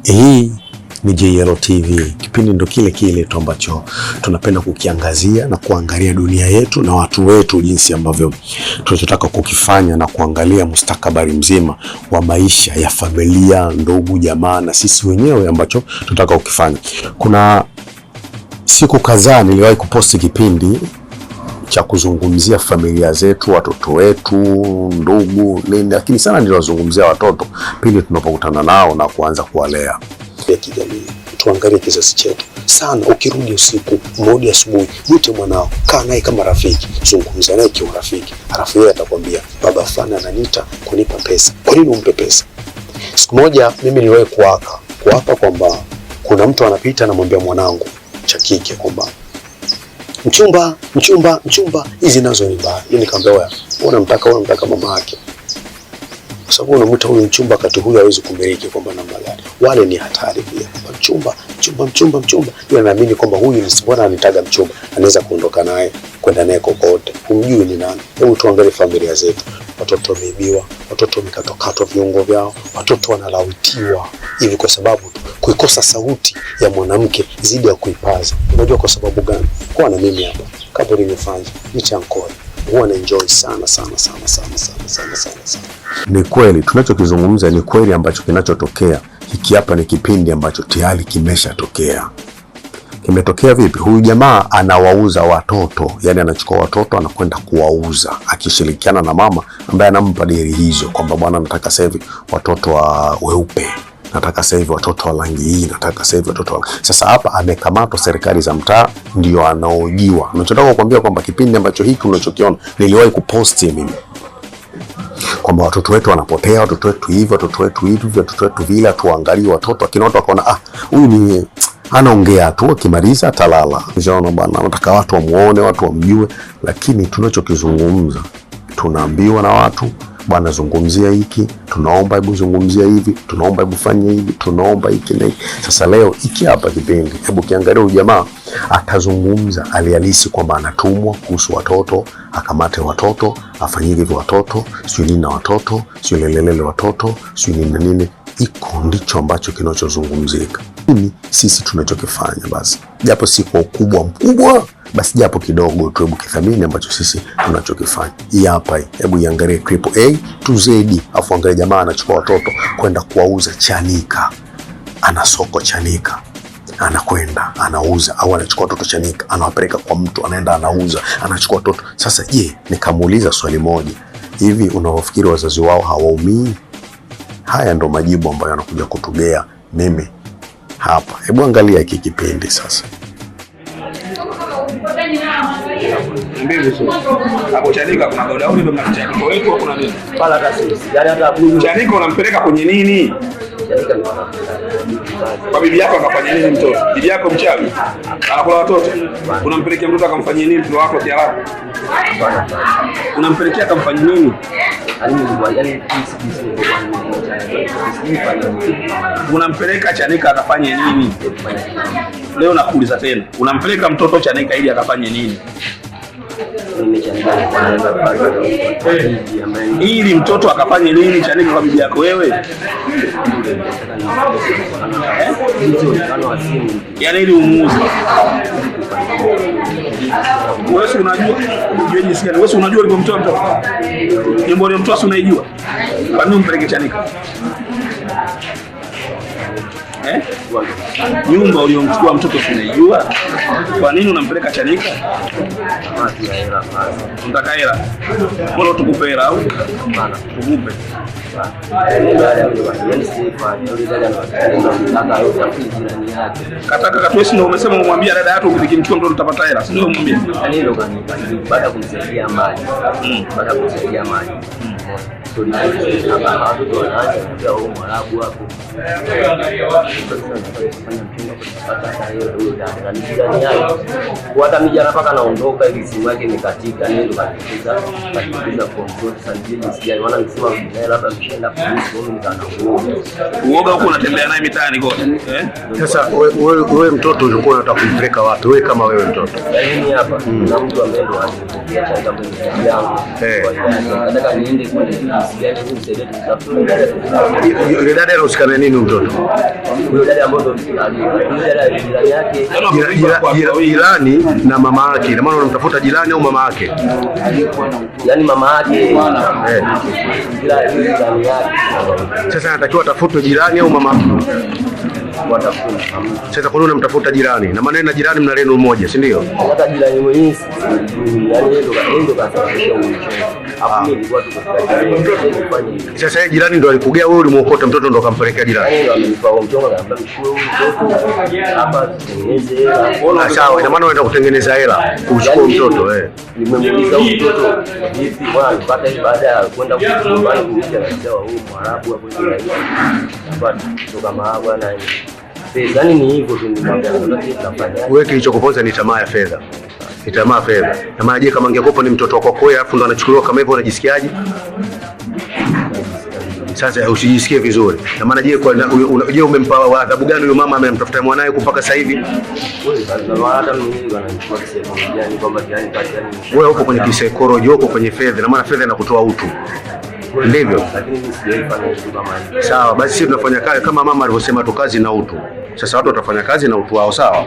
Hii ni JL TV. Kipindi ndo kile kile tu ambacho tunapenda kukiangazia na kuangalia dunia yetu na watu wetu, jinsi ambavyo tunachotaka kukifanya na kuangalia mustakabali mzima wa maisha ya familia, ndugu, jamaa na sisi wenyewe ambacho tunataka kukifanya. Kuna siku kadhaa niliwahi kuposti kipindi cha kuzungumzia familia zetu, watoto wetu, ndugu, nini, lakini sana niliwazungumzia watoto pindi tunapokutana nao na kuanza kuwalea. Ya kijamii, tuangalie kizazi chetu sana. Ukirudi usiku, mrudi asubuhi, mwite mwanao, kaa naye kama rafiki, zungumza naye kwa rafiki. Alafu yeye atakwambia baba fulani ananiita kunipa pesa. Kwa nini umpe pesa? Siku moja mimi niliwahi kuapa kwamba kuna mtu anapita anamwambia mwanangu cha kike kwamba mchumba hizi nazo ni mbaya. Mimi nikamwambia wewe unamtaka mama yake, kwa sababu unamwita huyu mchumba wakati huyu hawezi kumiliki kwamba namna gani. Wale ni hatari pia. Mchumba. Yeye anaamini kwamba huyu ni mbona anitaga mchumba, anaweza kuondoka naye kwenda naye kokote. Humjui ni nani. Hebu tuangalie familia zetu. Watoto wameibiwa, watoto wamekatwa viungo vyao, watoto wanalawitiwa hivi kwa sababu kuikosa sauti ya mwanamke zidi ya kuipaza. Unajua kwa sababu gani? Kwa na mimi hapa kabla nimefanya nichankoi huwa na enjoy sana. Ni kweli tunachokizungumza, ni kweli ambacho kinachotokea. Hiki hapa ni kipindi ambacho tayari kimeshatokea. Kimetokea vipi? Huyu jamaa anawauza watoto, yani anachukua watoto anakwenda kuwauza akishirikiana na mama ambaye anampa deri hizo kwamba bwana, nataka sasa hivi watoto wa weupe, nataka sasa hivi watoto wa rangi hii, nataka sasa hivi watoto wa... Sasa hapa amekamatwa serikali za mtaa, ndio anaojiwa. Ninachotaka kukwambia kwamba kipindi ambacho hiki unachokiona niliwahi kuposti mimi kwamba watoto wetu wanapotea, watoto wetu hivi, watoto wetu vile. Tuangalie watoto, akina watu wakaona huyu ni anaongea tu, akimaliza atalala. Unaona bwana, nataka watu wamuone, watu wamjue, lakini tunachokizungumza tunaambiwa na watu, bwana zungumzia hiki, tunaomba hebu zungumzia hivi, tunaomba hebu fanya hivi, tunaomba hiki na hiki. Sasa leo hiki hapa kipindi, hebu kiangalia huyu jamaa atazungumza alihalisi kwamba anatumwa kuhusu watoto, akamate watoto, afanyike hivi watoto, sio nini na watoto, sio lelelele watoto, sio nini na nini. Iko ndicho ambacho kinachozungumzika. Nini sisi tunachokifanya basi, japo si kwa ukubwa mkubwa, basi japo kidogo tu, hebu kithamini ambacho sisi tunachokifanya. Hii hapa, hebu iangalie AAA to Z, afu angalia jamaa anachukua watoto kwenda kuwauza Chanika. Ana soko Chanika, anakwenda anauza, au anachukua watoto Chanika anawapeleka kwa mtu, anaenda anauza, anachukua watoto. Sasa je, nikamuuliza swali moja, hivi unawafikiri wazazi wao hawaumii? Haya ndo majibu ambayo yanakuja kutugea mimi hapa. Hebu angalia hiki kipindi sasa. Hapo Chanika kuna Daudi ndo mnachanika wetu, kuna nini? Pala taasisi. Yaani hata Chanika unampeleka kwenye nini? Kwa bibi yako akafanya nini mtoto? Bibi yako mchawi? Anakula watoto? Unampelekea mtoto akamfanyia nini mtoto wako kialabu? Unampelekea akamfanyia nini? Unampeleka Chanika akafanye nini? Leo nakuuliza tena. Unampeleka mtoto Chanika ili akafanye nini? Ili mtoto akafanye nini Chanika kwa bibi yako wewe? Yaani ili umuuze. Wewe unajua jinsi gani? Wewe unajua ulipomtoa mtoto? Nyimbo ile mtoto unaijua? Kwa nini umpeleke Chanika? Nyumba uliyomchukua mtoto unaijua? Kwa nini unampeleka Chanika? Unataka hela? Bora tukupe hela au? Tukupe. Kataka katwesi ndio umesema umwambia dada yako ukimchukua mtoto utapata hela, si ndio umwambia? Yaani ndio baada ya kumsaidia maji. So ni hapa watu wanaanza kuja huko Mwarabu hapo. Hata mijana paka naondoka hivi simu yake imekatika, ndio katikiza control sanjini sijai wana nisema labda mshaenda polisi wao nikanaona. Uoga huko unatembea naye mitaani kote. Sasa wewe mtoto ulikuwa unataka kumpeleka wapi? Wewe kama wewe mtoto. Yaani hapa na mtu ambaye ndo anataka yangu. Nataka niende kwenye Yule dada anahusikana nini mtoto? Jirani na mama yake. Na maana unamtafuta jirani au mama yake? Yaani mama yake. Sasa anatakiwa atafutwe jirani au mama? Sasa kwa nini unamtafuta jirani? Na maana na jirani mna neno moja, si ndio? Hata jirani mwenyewe yani ndio kasababisha sasa yeye jirani ndo alikugea wewe, ulimuokota mtoto ndo kampelekea jirani. Sawa, ina maana unaenda kutengeneza hela kuchukua mtoto nimemuuliza mtoto vipi bwana, nipata hii baada ya kwenda kumbana kuja na mzee wa huyu Mwarabu hapo ndio kutoka maabwa na yaani ni hivyo tu, nimwambia tunafanya. Wewe kilichokuponza ni tamaa ya fedha. Ni tamaa ya fedha. Na maana je, kama angekopa ni mtoto wako kwa alafu ndo anachukuliwa kama hivyo, unajisikiaje? Sasa usijisikie vizuri. Na maana je, je umempa adhabu gani huyo mama amemtafuta mwanae mpaka sasa hivi? Wewe uko kwenye kisaikolojia, uko kwenye fedha, na maana fedha inakutoa utu. Ndivyo. Sawa, basi sisi tunafanya kazi kama mama alivyosema tu, kazi na utu. Sasa watu watafanya kazi na utu wao, sawa?